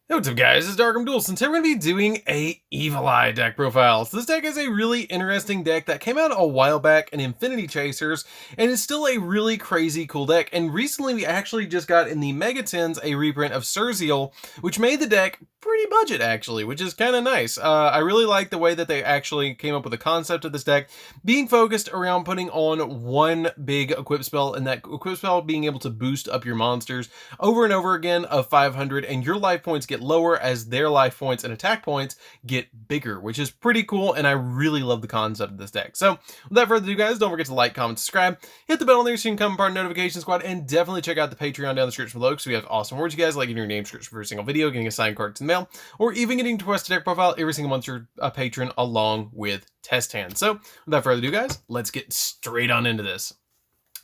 Hey, what's up guys, it's DarkArmedDuelist, and today we're going to be doing a Evil Eye deck profile. So this deck is a really interesting deck that came out a while back in Infinity Chasers, and is still a really crazy cool deck. And recently we actually just got in the Mega Tins a reprint of Surzeal, which made the deck pretty budget actually, which is kind of nice. I really like the way that they actually came up with the concept of this deck, being focused around putting on one big equip spell, and that equip spell being able to boost up your monsters over and over again of 500, and your life points get lower as their life points and attack points get bigger, which is pretty cool, and I really love the concept of this deck. So without further ado guys, don't forget to like, comment, subscribe, hit the bell there so you can become part of the notification squad, and definitely check out the Patreon down in the description below because we have awesome rewards you guys, like getting your name description for every single video, getting a signed card in the mail, or even getting to request a deck profile every single month you're a patron along with test hands. So without further ado guys, let's get straight on into this.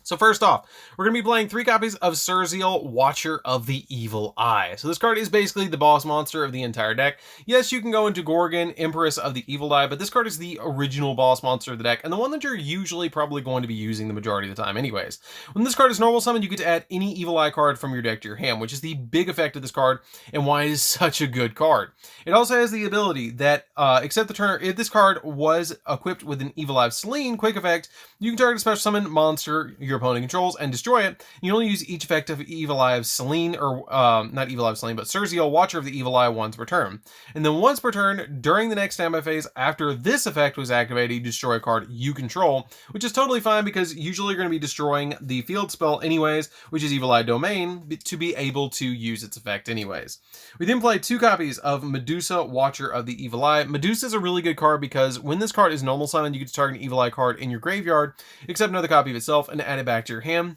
So first off, we're going to be playing 3 copies of Surzeal, Watcher of the Evil Eye. So this card is basically the boss monster of the entire deck. Yes, you can go into Gorgon, Empress of the Evil Eye, but this card is the original boss monster of the deck, and the one that you're usually probably going to be using the majority of the time anyways. When this card is normal summoned, you get to add any Evil Eye card from your deck to your hand, which is the big effect of this card, and why it is such a good card. It also has the ability that, except the turn, if this card was equipped with an Evil Eye Selene quick effect, you can target a special summon monster your opponent controls and destroy it. You only use each effect of Evil Eye of Selene, or not Evil Eye of Selene, but Surzeal, Watcher of the Evil Eye, once per turn. And then once per turn, during the next standby phase, after this effect was activated, you destroy a card you control, which is totally fine because usually you're going to be destroying the field spell anyways, which is Evil Eye Domain, to be able to use its effect anyways. We then play 2 copies of Medusa, Watcher of the Evil Eye. Medusa is a really good card because when this card is normal summoned, you get to target an Evil Eye card in your graveyard, except another copy of itself, and add it back to your hand.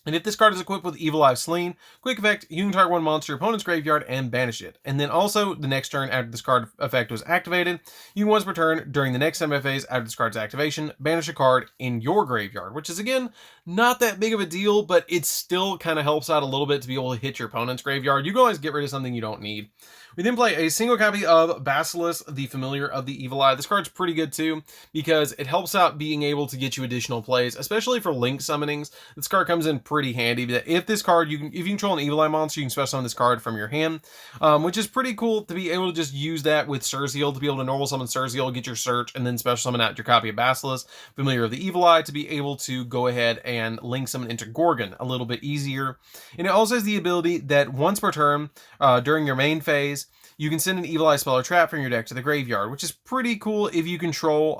And if this card is equipped with Evil Eye Selene, quick effect, you can target one monster your opponent's graveyard and banish it. And then also, the next turn after this card effect was activated, you can once per turn during the next standby phase after this card's activation, banish a card in your graveyard, which is again, not that big of a deal, but it still kind of helps out a little bit to be able to hit your opponent's graveyard. You can always get rid of something you don't need. We then play a single copy of Basilisk, the Familiar of the Evil Eye. This card's pretty good too, because it helps out being able to get you additional plays, especially for link summonings. This card comes in pretty handy. That if this card, if you control an Evil Eye monster, you can special summon this card from your hand, which is pretty cool to be able to just use that with Surzeal, to be able to normal summon Surzeal, get your search, and then special summon out your copy of Basilisk, Familiar of the Evil Eye, to be able to go ahead and link summon into Gorgon a little bit easier. And it also has the ability that once per turn, during your main phase, you can send an Evil Eye spell or trap from your deck to the graveyard, which is pretty cool if you control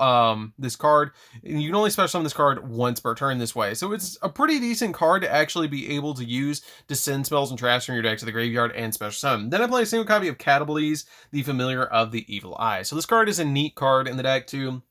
this card. And you can only special summon this card once per turn this way. So it's a pretty decent card to actually be able to use to send spells and traps from your deck to the graveyard and special summon. Then I play a single copy of Catabalese, the Familiar of the Evil Eye. So this card is a neat card in the deck too.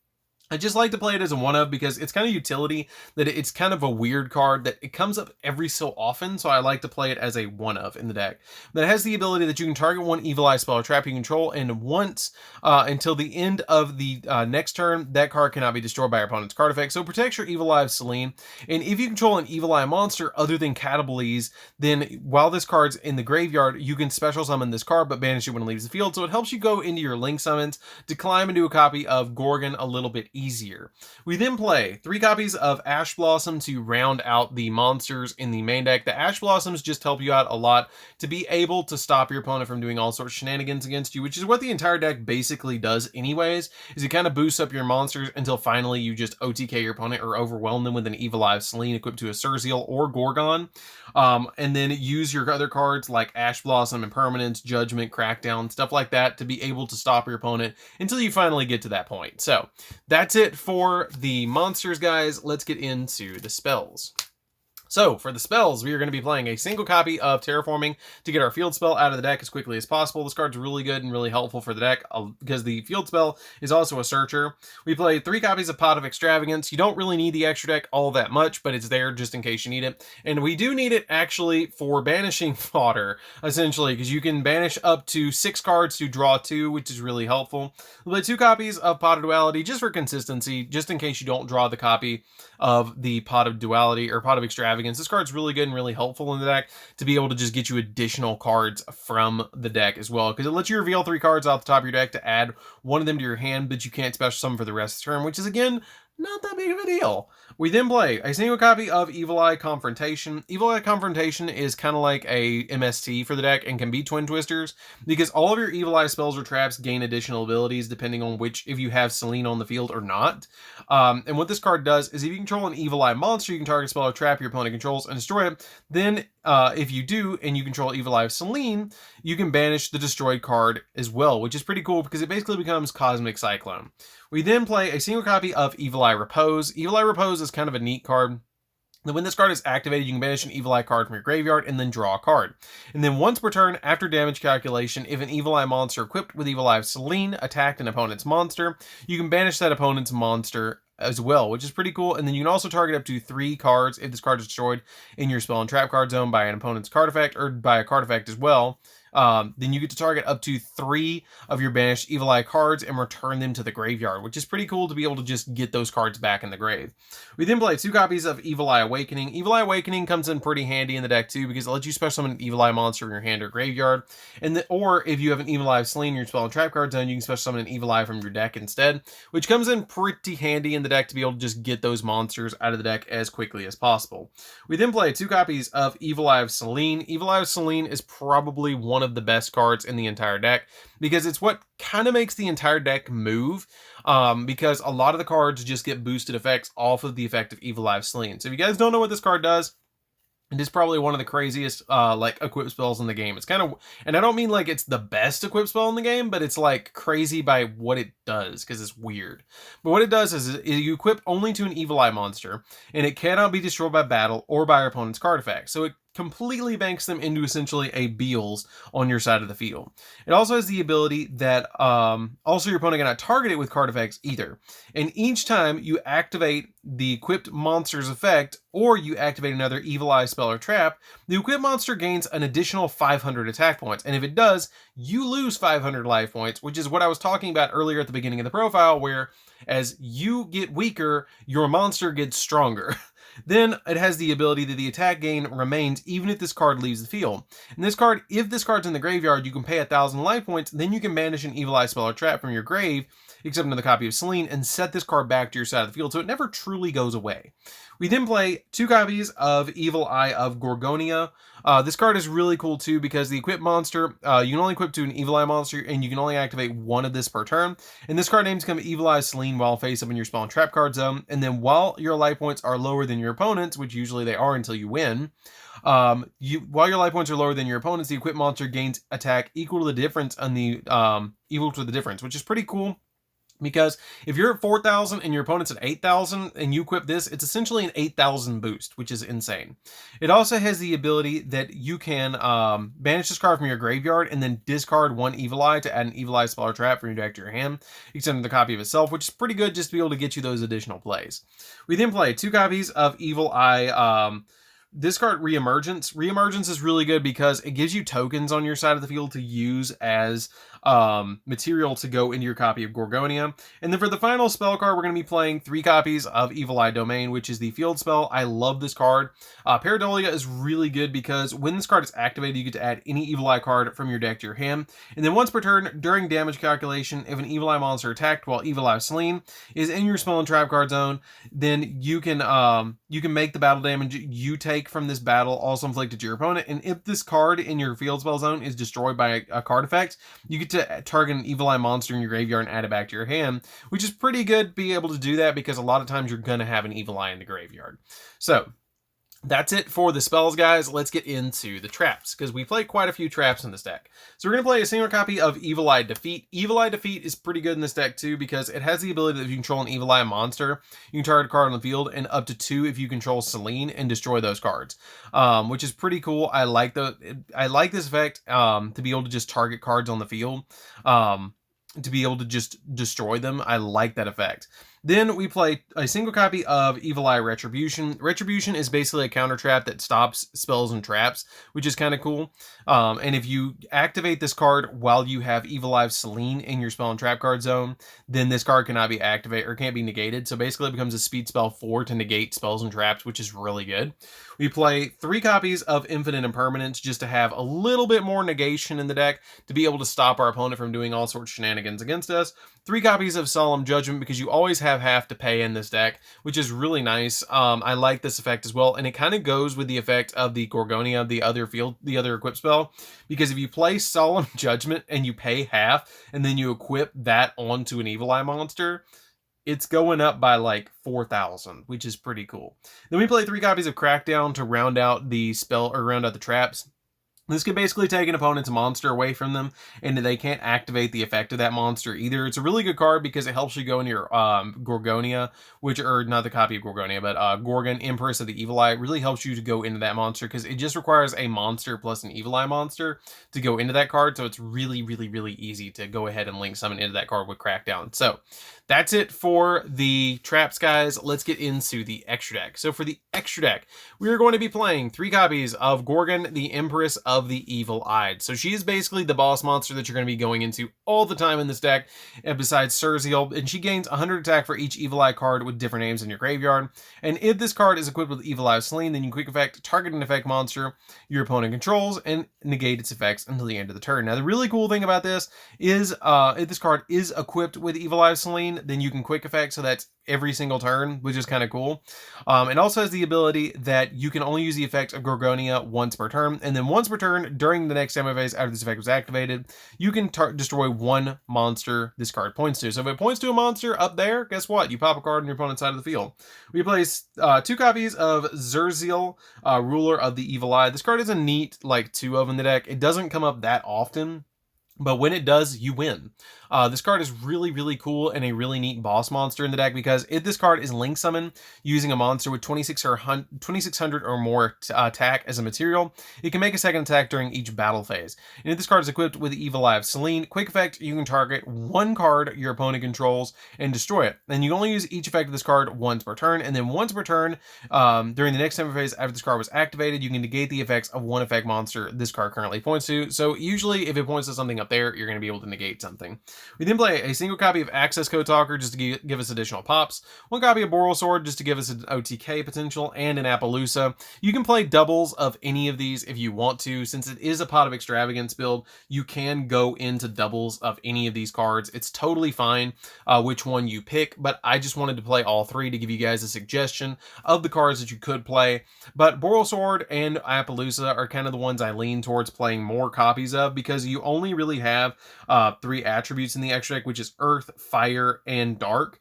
I just like to play it as a one-of because it's kind of utility, that it's kind of a weird card that it comes up every so often, so I like to play it as a one-of in the deck. But it has the ability that you can target one Evil Eye spell or trap you control, and once until the end of the next turn, that card cannot be destroyed by your opponent's card effect, so it protects your Evil Eye of Selene. And if you control an Evil Eye monster other than Catabalese, then while this card's in the graveyard, you can special summon this card but banish it when it leaves the field, so it helps you go into your link summons to climb into a copy of Gorgon a little bit easier. We then play 3 copies of Ash Blossom to round out the monsters in the main deck. The Ash Blossoms just help you out a lot to be able to stop your opponent from doing all sorts of shenanigans against you, which is what the entire deck basically does anyways, is it kind of boosts up your monsters until finally you just OTK your opponent or overwhelm them with an Evil Eye of Selene equipped to a Surzeal or Gorgon, and then use your other cards like Ash Blossom, Impermanence, Judgment, Crackdown, stuff like that to be able to stop your opponent until you finally get to that point. So that's it for the monsters, guys. Let's get into the spells. So, for the spells, we are going to be playing a single copy of Terraforming to get our field spell out of the deck as quickly as possible. This card's really good and really helpful for the deck because the field spell is also a searcher. We play 3 copies of Pot of Extravagance. You don't really need the extra deck all that much, but it's there just in case you need it. And we do need it actually for banishing fodder, essentially, because you can banish up to 6 cards to draw 2, which is really helpful. We play 2 copies of Pot of Duality just for consistency, just in case you don't draw the copy of the Pot of Duality or Pot of Extravagance. This card's really good and really helpful in the deck to be able to just get you additional cards from the deck as well, because it lets you reveal 3 cards off the top of your deck to add one of them to your hand, but you can't special summon for the rest of the turn, which is again not that big of a deal. We then play a single copy of Evil Eye Confrontation. Evil Eye Confrontation is kind of like a MST for the deck and can be Twin Twisters because all of your Evil Eye spells or traps gain additional abilities depending on if you have Selene on the field or not. And what this card does is if you control an Evil Eye monster, you can target a spell or trap your opponent controls and destroy it. Then if you do and you control Evil Eye of Selene, you can banish the destroyed card as well, which is pretty cool because it basically becomes Cosmic Cyclone. We then play a single copy of Evil Eye Repose. Evil Eye Repose is kind of a neat card. And when this card is activated, you can banish an Evil Eye card from your graveyard and then draw a card. And then once per turn, after damage calculation, if an Evil Eye monster equipped with Evil Eye of Selene attacked an opponent's monster, you can banish that opponent's monster as well, which is pretty cool. And then you can also target up to 3 cards if this card is destroyed in your spell and trap card zone by an opponent's card effect or by a card effect as well. Then you get to target up to 3 of your banished Evil Eye cards and return them to the graveyard, which is pretty cool to be able to just get those cards back in the grave. We then play 2 copies of Evil Eye Awakening. Evil Eye Awakening comes in pretty handy in the deck too because it lets you special summon an Evil Eye monster in your hand or graveyard. Or if you have an Evil Eye of Selene in your spell and trap card zone, you can special summon an Evil Eye from your deck instead, which comes in pretty handy in the deck to be able to just get those monsters out of the deck as quickly as possible. We then play 2 copies of Evil Eye of Selene. Evil Eye of Selene is probably one of the best cards in the entire deck because it's what kind of makes the entire deck move, because a lot of the cards just get boosted effects off of the effect of Evil Eye of Selene. So if you guys don't know what this card does, it is probably one of the craziest like equip spells in the game. It's kind of, and I don't mean like it's the best equip spell in the game, but it's like crazy by what it does because it's weird. But what it does is you equip only to an Evil Eye monster, and it cannot be destroyed by battle or by your opponent's card effect. So it completely banks them into essentially a Beals on your side of the field. It also has the ability that also your opponent cannot target it with card effects either. And each time you activate the equipped monster's effect or you activate another Evil Eye spell or trap, the equipped monster gains an additional 500 attack points. And if it does, you lose 500 life points, which is what I was talking about earlier at the beginning of the profile, where as you get weaker, your monster gets stronger. Then it has the ability that the attack gain remains even if this card leaves the field. And this card, if this card's in the graveyard, you can pay 1,000 life points, then you can banish an Evil Eye spell or trap from your grave, except another copy of Selene, and set this card back to your side of the field, so it never truly goes away. We then play 2 copies of Evil Eye of Gorgonia. This card is really cool too because the equipped monster, you can only equip to an Evil Eye monster and you can only activate 1 of this per turn. And this card names become Evil Eye Selene while face up in your spell and trap card zone. And then while your life points are lower than your opponent's, which usually they are until you win, while your life points are lower than your opponent's, the equipped monster gains attack equal to the difference on the which is pretty cool. Because if you're at 4,000 and your opponent's at 8,000 and you equip this, it's essentially an 8,000 boost, which is insane. It also has the ability that you can banish this card from your graveyard and then discard 1 Evil Eye to add an Evil Eye spell or trap from your deck to your hand, except for the copy of itself, which is pretty good just to be able to get you those additional plays. We then play 2 copies of Evil Eye. This card, Reemergence. Reemergence is really good because it gives you tokens on your side of the field to use as material to go into your copy of Gorgonia. And then for the final spell card, we're going to be playing 3 copies of Evil Eye Domain, which is the field spell. I love this card. Pareidolia is really good because when this card is activated, you get to add any Evil Eye card from your deck to your hand. And then once per turn, during damage calculation, if an Evil Eye monster attacked while Evil Eye Selene is in your spell and trap card zone, then you can make the battle damage you take from this battle also inflicted to your opponent. And if this card in your field spell zone is destroyed by a card effect, you get to target an Evil Eye monster in your graveyard and add it back to your hand, which is pretty good to be able to do that because a lot of times you're going to have an Evil Eye in the graveyard. So that's it for the spells, guys. Let's get into the traps, because we play quite a few traps in this deck. So we're going to play a single copy of Evil Eye Defeat. Evil Eye Defeat is pretty good in this deck, too, because it has the ability that if you control an Evil Eye monster, you can target a card on the field, and up to 2 if you control Selene and destroy those cards, which is pretty cool. I like this effect to be able to just target cards on the field, to be able to just destroy them. I like that effect. Then we play a single copy of Evil Eye Retribution. Retribution is basically a counter trap that stops spells and traps, which is kind of cool. And if you activate this card while you have Evil Eye Selene in your spell and trap card zone, then this card cannot be activated or can't be negated. So basically it becomes a speed spell 4 to negate spells and traps, which is really good. We play 3 copies of Infinite Impermanence just to have a little bit more negation in the deck to be able to stop our opponent from doing all sorts of shenanigans against us. 3 copies of Solemn Judgment because you always have have half to pay in this deck, which is really nice. I like this effect as well, and it kind of goes with the effect of the Gorgonia, the other equip spell, because if you play Solemn Judgment and you pay half, and then you equip that onto an Evil Eye monster, it's going up by like 4,000, which is pretty cool. Then we play 3 copies of Crackdown to round out the spell, or round out the traps. This can basically take an opponent's monster away from them, and they can't activate the effect of that monster either. It's a really good card because it helps you go into your Gorgonia, or not the copy of Gorgonia, but Gorgon, Empress of the Evil Eye. It really helps you to go into that monster because it just requires a monster plus an Evil Eye monster to go into that card. So it's really, really, really easy to go ahead and link summon into that card with Crackdown. So that's it for the traps, guys. Let's get into the extra deck. So for the extra deck, we are going to be playing 3 copies of Gorgon, the Empress of the Evil Eyed. So she is basically the boss monster that you're going to be going into all the time in this deck, and besides Surziel, and she gains 100 attack for each Evil Eye card with different names in your graveyard. And if this card is equipped with Evil Eye of Selene, then you quick effect target an effect monster your opponent controls and negate its effects until the end of the turn. Now the really cool thing about this is if this card is equipped with Evil Eye of Selene, then you can quick effect, so that's every single turn, which is kind of cool. It also has the ability that you can only use the effect of Gorgonia once per turn, and then once per turn during the next time phase after this effect was activated, you can destroy 1 monster this card points to. So if it points to a monster up there, guess what? You pop a card on your opponent's side of the field. We place 2 copies of Surziel, Ruler of the Evil Eye. This card is a neat, like, 2 of in the deck. It doesn't come up that often, but when it does, you win. This card is really, really cool and a really neat boss monster in the deck because if this card is link summon using a monster with 2600 or more attack as a material, it can make a second attack during each battle phase. And if this card is equipped with Evil Eye of Selene, quick effect, you can target 1 card your opponent controls and destroy it. And you only use each effect of this card once per turn, and then once per turn during the next time phase after this card was activated, you can negate the effects of 1 effect monster this card currently points to. So usually if it points to something up there, you're going to be able to negate something. We then play a single copy of Access Code Talker just to give us additional pops, 1 copy of Boral Sword just to give us an OTK potential, and an Appaloosa. You can play doubles of any of these if you want to. Since it is a Pot of Extravagance build, you can go into doubles of any of these cards. It's totally fine which one you pick, but I just wanted to play all 3 to give you guys a suggestion of the cards that you could play. But Boral Sword and Appaloosa are kind of the ones I lean towards playing more copies of because you only really have 3 attributes in the extra deck, which is Earth, Fire, and Dark,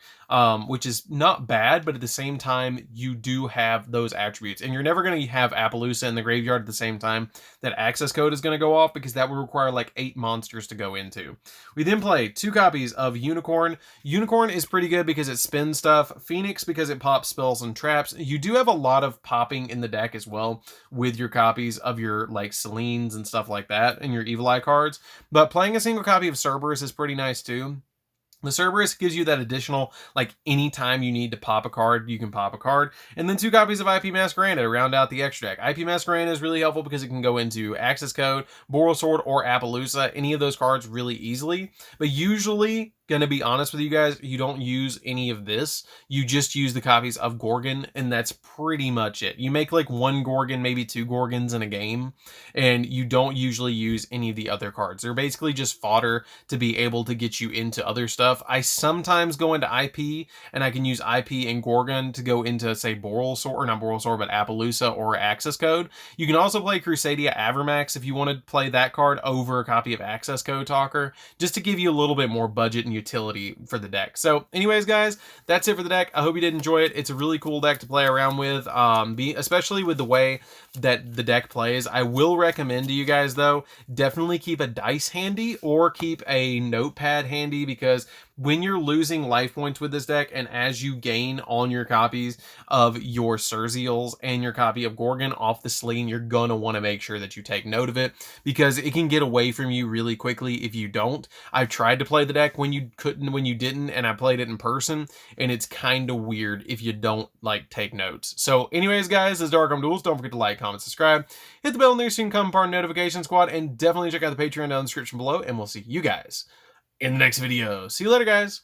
which is not bad, but at the same time, you do have those attributes. And you're never going to have Appaloosa in the graveyard at the same time that Access Code is going to go off, because that would require like 8 monsters to go into. We then play 2 copies of Unicorn. Unicorn is pretty good because it spins stuff. Phoenix because it pops spells and traps. You do have a lot of popping in the deck as well with your copies of your like Selenes and stuff like that and your Evil Eye cards. But playing a single copy of Cerberus is pretty nice too. The Cerberus gives you that additional, like, anytime you need to pop a card, you can pop a card. And then 2 copies of IP Masquerade to round out the extra deck. IP Masquerade is really helpful because it can go into Access Code, Boral Sword, or Appaloosa, any of those cards really easily. But usually, gonna be honest with you guys, you don't use any of this. You just use the copies of Gorgon, and that's pretty much it. You make like 1 Gorgon, maybe 2 Gorgons in a game, and you don't usually use any of the other cards. They're basically just fodder to be able to get you into other stuff. I sometimes go into IP, and I can use IP and Gorgon to go into, say, Boral Sword, or not Boral Sword, but Appaloosa or Access Code. You can also play Crusadia Avermax if you want to play that card over a copy of Access Code Talker, just to give you a little bit more budget and utility for the deck. So anyways, guys, that's it for the deck. I hope you did enjoy it. It's a really cool deck to play around with, especially with the way that the deck plays. I will recommend to you guys, though, definitely keep a dice handy or keep a notepad handy, because when you're losing life points with this deck, and as you gain on your copies of your Surziels and your copy of Gorgon off the Selene, you're gonna want to make sure that you take note of it, because it can get away from you really quickly if you don't. I've tried to play the deck when you couldn't, when you didn't, and I played it in person, and it's kind of weird if you don't like take notes. So anyways, guys, this is DarkArmedDuelist. Don't forget to like, comment, subscribe, hit the bell in there so you can come part of the notification squad, and definitely check out the Patreon down in the description below, and we'll see you guys in the next video. See you later, guys.